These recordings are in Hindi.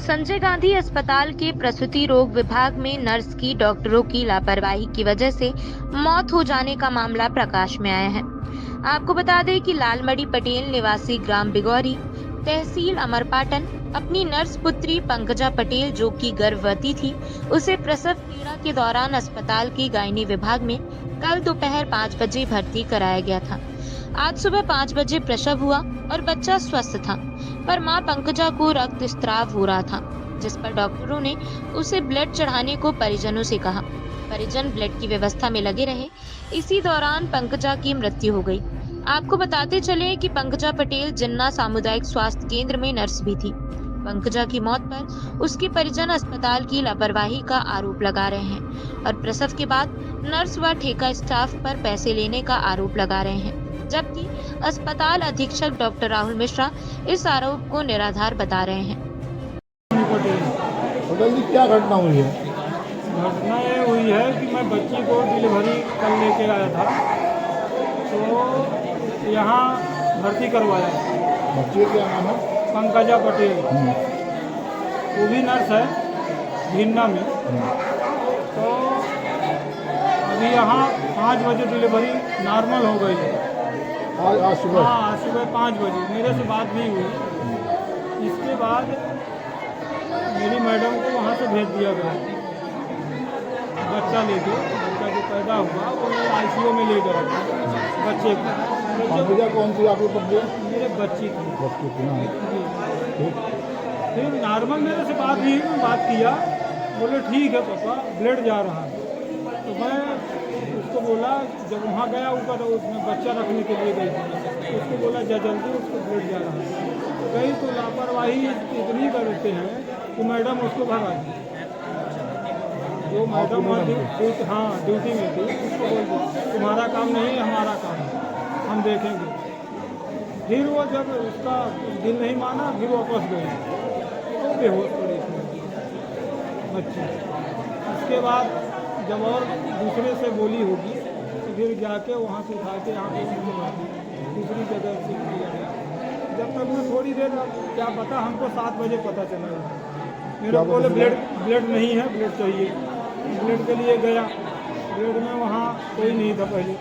संजय गांधी अस्पताल के प्रसूति रोग विभाग में नर्स की डॉक्टरों की लापरवाही की वजह से मौत हो जाने का मामला प्रकाश में आया है। आपको बता दें कि लालमड़ी पटेल निवासी ग्राम बिगौरी, तहसील अमरपाटन, अपनी नर्स पुत्री पंकजा पटेल जो कि गर्भवती थी, उसे प्रसव पीड़ा के दौरान अस्पताल के गायनी विभाग में कल दोपहर 5 बजे भर्ती कराया गया था। आज सुबह 5 बजे प्रसव हुआ और बच्चा स्वस्थ था, पर मां पंकजा को रक्त स्त्राव हो रहा था, जिस पर डॉक्टरों ने उसे ब्लड चढ़ाने को परिजनों से कहा। परिजन ब्लड की व्यवस्था में लगे रहे। इसी दौरान पंकजा की मृत्यु हो गई। आपको बताते चले कि पंकजा पटेल जिन्ना सामुदायिक स्वास्थ्य केंद्र में नर्स भी थी। पंकजा की मौत पर उसके परिजन अस्पताल की लापरवाही का आरोप लगा रहे हैं और प्रसव के बाद नर्स व ठेका स्टाफ पर पैसे लेने का आरोप लगा रहे हैं, जबकि अस्पताल अधीक्षक डॉक्टर राहुल मिश्रा इस आरोप को निराधार बता रहे हैं। पटेल जी, क्या घटना हुई है? घटना ये हुई है कि मैं बच्ची को डिलीवरी कर लेके आया था, तो यहाँ भर्ती करवाया। बच्चे का क्या नाम है? पंकजा पटेल, वो भी नर्स है भिन्ना में। तो अभी यहाँ 5 बजे डिलीवरी नॉर्मल हो गई है। आज सुबह? हाँ, आज सुबह 5 बजे मेरे से बात भी हुई। इसके बाद मेरी मैडम को वहाँ से भेज दिया गया बच्चा लेके। बच्चा जो पैदा हुआ वो आईसीयू में ले गया बच्चे को। पंकजा कौन सी आपको पत्नी? मेरे बच्ची थी। बच्ची थी ना? फिर नॉर्मल मेरे से बात हुई, मैं बात किया, बोले ठीक है पापा, ब्लड जा रहा है। तो मैं उसको बोला, जब वहाँ गया ऊपर तो उसमें बच्चा रखने के लिए गई थी, उसको बोला जा जल्दी, उसको ब्लड जा रहा है। कई तो लापरवाही इतनी करते हैं कि मैडम उसको भगा दी। जो मैडम हाँ ड्यूटी में थी, उसको बोल दिया तुम्हारा काम नहीं है, हमारा काम है, हम देखेंगे। फिर वो जब उसका दिल नहीं माना, फिर वापस गई, तो बेहोश पड़ी थी बच्ची। उसके बाद जब और दूसरे से बोली होगी तो फिर जाके वहाँ से उठा के यहाँ पे दूसरी जगह से किया गया। जब तक मैं थोड़ी देर, क्या पता, हमको 7 बजे पता चला। मेरे को बोले ब्लड नहीं है, ब्लड चाहिए। ब्लड के लिए गया, ब्लड में वहाँ कोई नहीं था पहले।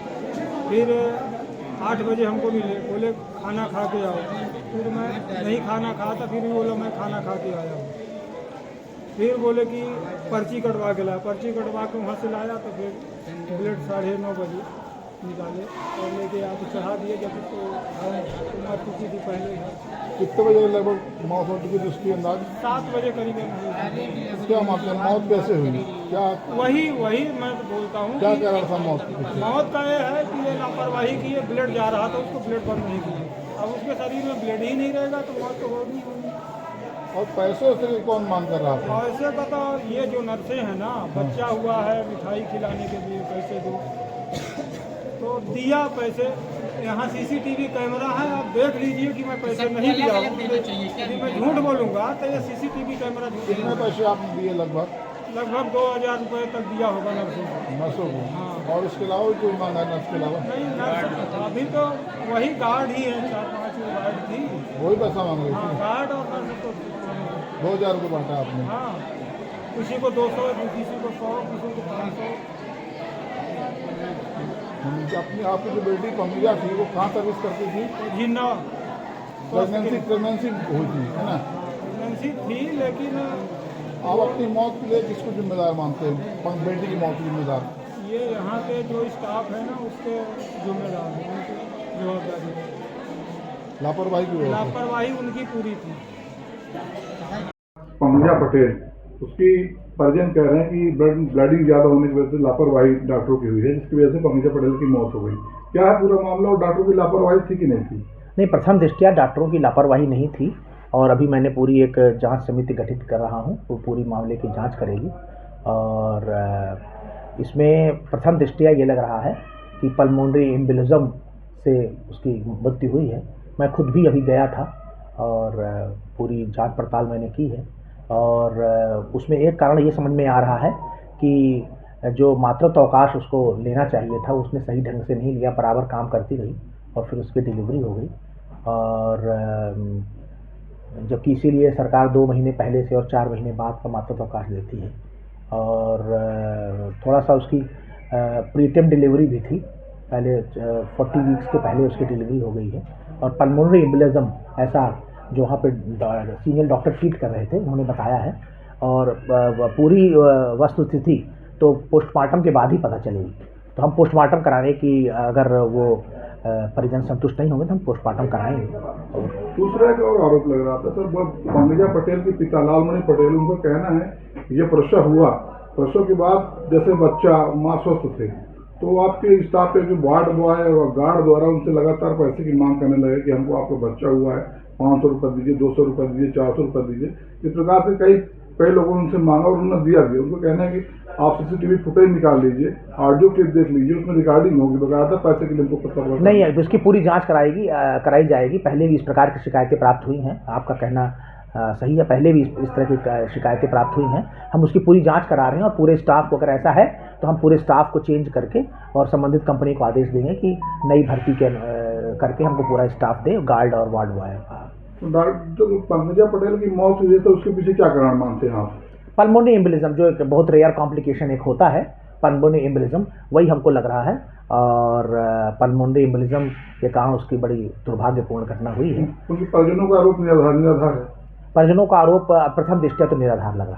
फिर 8 बजे हमको मिले, बोले खाना खा के आओ। फिर मैं नहीं खाना खा था, फिर भी बोला मैं खाना खा के आया हूँ। फिर बोले कि पर्ची कटवा के लाया, पर्ची कटवा के वहाँ से लाया। तो फिर ब्लड 9:30 बजे निकाले और लेके आप चढ़ा दिए। जब तो मर चुकी थी पहले। कितने बजे लगभग मौत हो चुकी थी उसकी अंदाज? 7 बजे करीब। क्या मतलब मौत कैसे हुई? क्या वही मैं तो बोलता हूँ। क्या कारण था मौत की? मौत का ये है कि ये लापरवाही की है। ब्लड जा रहा था, उसको ब्लड बंद नहीं किया। अब उसके शरीर में ब्लड ही नहीं रहेगा तो मौत तो होगी। और पैसे से कौन मांग कर रहा था? पैसे का तो ये जो नर्सें हैं ना, बच्चा हुआ है, मिठाई खिलाने के लिए पैसे दो, तो दिया पैसे। यहाँ सीसीटीवी कैमरा है, आप देख लीजिए कि मैं पैसे नहीं दिया हूँ। यदि मैं झूठ बोलूँगा तो ये सीसीटीवी कैमरा झूठ। कितने पैसे आपने दिए? लगभग 2000 रुपये तक दिया होगा नर्सों को। नर्सों को? हाँ। और इसके अलावा भी कोई मांगा है? नर्स के अलावा नहीं, नर्स अभी तो वही गार्ड ही है, 4-5 गार्ड थी। वही पैसा मांग रही हाँ, थी? गार्ड और नर्स तो 2000 रुपये बांटा आपने? हाँ, किसी को 200, किसी को 100, किसी को 500। अपनी आपकी जो बेटी पंकजा थी वो कहाँ सर्विस करती थी? जिन्ना प्रेगनेंसी हुई थी, है ना? प्रेगनेंसी थी, लेकिन आप अपनी मौत के लिए किसको जिम्मेदार मानते हैं? बेटी की मौत की जिम्मेदार? ये यहाँ के जो स्टाफ है ना, उसके जिम्मेदार है, उनकी जवाबदारी है। लापरवाही की वजह से? लापरवाही उनकी पूरी थी। पंकजा पटेल, उसकी परिजन कह रहे हैं कि ब्लडिंग ज़्यादा होने की वजह से लापरवाही डॉक्टरों की हुई है, जिसकी वजह से पंकजा पटेल की मौत हो गई। क्या है पूरा मामला और डॉक्टरों की लापरवाही थी कि नहीं थी? नहीं, प्रथम दृष्टया डॉक्टरों की लापरवाही नहीं थी और अभी मैंने पूरी एक जांच समिति गठित कर रहा हूं, वो पूरी मामले की जांच करेगी। और इसमें प्रथम दृष्टया ये लग रहा है कि पल्मोनरी एम्बोलिज्म से उसकी मृत्यु हुई है। मैं खुद भी अभी गया था और पूरी जांच पड़ताल मैंने की है। और उसमें एक कारण ये समझ में आ रहा है कि जो मातृत्व अवकाश उसको लेना चाहिए था, उसने सही ढंग से नहीं लिया, बराबर काम करती रही और फिर उसकी डिलीवरी हो गई। और जबकि इसीलिए सरकार 2 महीने पहले से और 4 महीने बाद का मातृत्वावकाश देती है। और थोड़ा सा उसकी प्रीटर्म डिलीवरी भी थी, पहले 40 वीक्स के पहले उसकी डिलीवरी हो गई है। और पल्मोनरी एम्बोलिज्म ऐसा जो वहाँ पे सीनियर डॉक्टर ट्रीट कर रहे थे उन्होंने बताया है। और पूरी वस्तुस्थिति तो पोस्टमार्टम के बाद ही पता चलेगी। तो हम पोस्टमार्टम कराने की, अगर वो परिजन संतुष्ट नहीं होंगे तो हम पोस्टमार्टम कराएंगे। और दूसरा एक और आरोप लग रहा था सर, वो पंकजा पटेल के पिता लालमणि पटेल, उनका कहना है ये प्रसव हुआ, प्रसव के बाद जैसे बच्चा माँ स्वस्थ थे तो आपके स्टाफ के जो वार्ड बॉय और गार्ड द्वारा उनसे लगातार पैसे की मांग करने लगे कि हमको आपका बच्चा हुआ है, 500 रुपये दीजिए, 200 रुपये दीजिए, 400 रुपये दीजिए। इस प्रकार से कई लोगों ने उनसे मांगा और उन्होंने दिया भी। उनको कहना है कि आप सीसीटीवी फुटेज निकाल लीजिए, ऑडियो क्लिप देख लीजिए, उसमें रिकॉर्डिंग होगी, बकायदा पैसे के लिए उनको पता पड़ा नहीं है, उसकी पूरी जांच कराई जाएगी। पहले भी इस प्रकार की शिकायतें प्राप्त हुई हैं, आपका कहना सही है, पहले भी इस तरह की शिकायतें प्राप्त हुई हैं। हम उसकी पूरी जांच करा रहे हैं और पूरे स्टाफ को, अगर ऐसा है तो हम पूरे स्टाफ को चेंज करके और संबंधित कंपनी को आदेश देंगे कि नई भर्ती करके हमको पूरा स्टाफ दे, गार्ड और वार्ड बॉय। तो डॉक्टर पंकजा पटेल की मौत हुई है तो उसके पीछे क्या कारण मानते हैं आप? पल्मोनरी एम्बोलिज्म, जो एक बहुत रेयर कॉम्प्लिकेशन एक होता है, पल्मोनरी एम्बोलिज्म, वही हमको लग रहा है। और पल्मोनरी एम्बोलिज्म के कारण उसकी बड़ी दुर्भाग्यपूर्ण घटना हुई है। उनके परिजनों का आरोप निराधार है। परिजनों का आरोप प्रथम दृष्टया तो निराधार लगा।